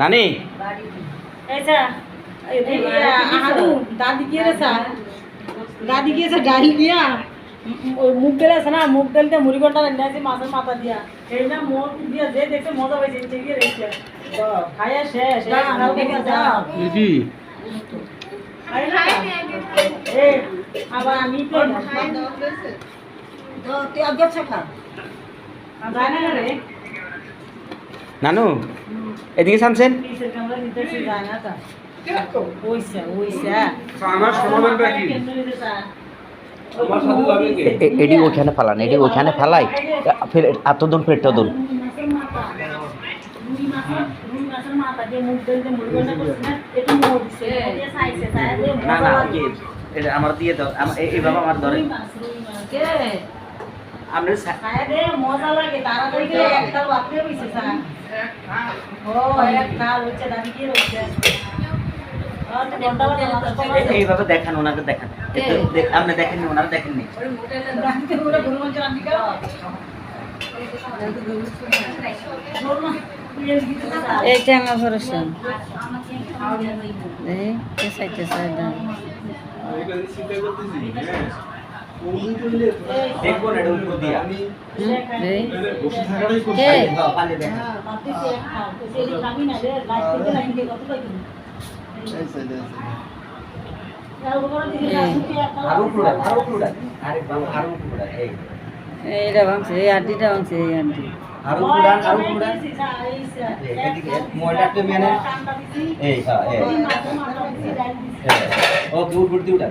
নানি দাদি গিয়েছে ডাল দিয়া মুখ গেলে আছে না, মুখ গেলতে মুড়ি ঘন্টা রান্না আছে মাছের মাথা দিয়া এইটা মুখ দিয়া যে দেখতে মজা পাইছে ঠিকই রয়েছে খাইয়া শেষ আবার আমি নানু এদিকে সামছেন এডি ওখানে ফালান, এডি ওখানে ফালাই ফের আতদন ফেরতদন না না আমার দিয়ে দাও, এই বাবা আমার ধরে মজা লাগে তাড়াতাড়ি একটা বাপরে হয়েছে স্যার ও একটা হচ্ছে দাদি কি রয়েছে এইভাবে দেখান, ওনাকে দেখান, আপনি দেখেননি, ওনারা দেখেননি। এই টেঙ্গা ভরসা দেখবো না উপর দিয়া এইটা ভাঙছে, এই আড্ডিটা ভাঙছে, এই আড্ডি ওকে উঠবুট দিয়ে উঠা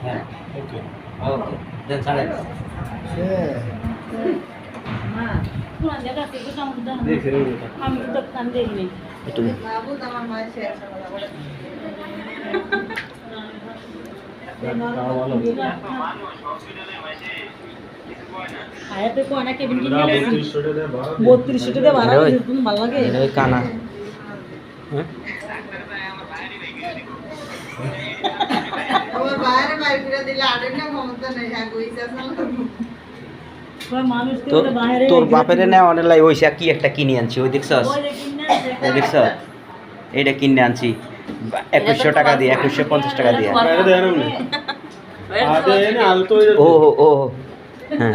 হ্যাঁ ওকে ওকে দেন ছাড়েন আমি দোকান দেখি একটু কানা তোর বাপের নেওয়া লাই ওইসা কি একটা কিনে আনছি, ওই দেখছস, ওই দেখছ এইটা কিনে আনছি 2100 টাকা দিয়ে, 2150 টাকা দিয়ে। ও ও হ্যাঁ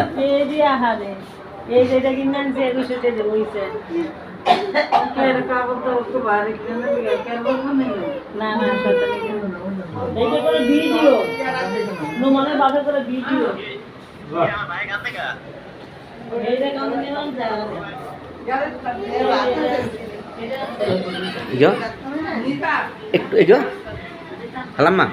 এই যেটা কিনে আনছি 2100 টাকা হইছে না না এইটা করে ভিডিও নোমানের বাপে করে ভিডিও এইটা কাম নিলাম যা একটু এগো হালাম্মা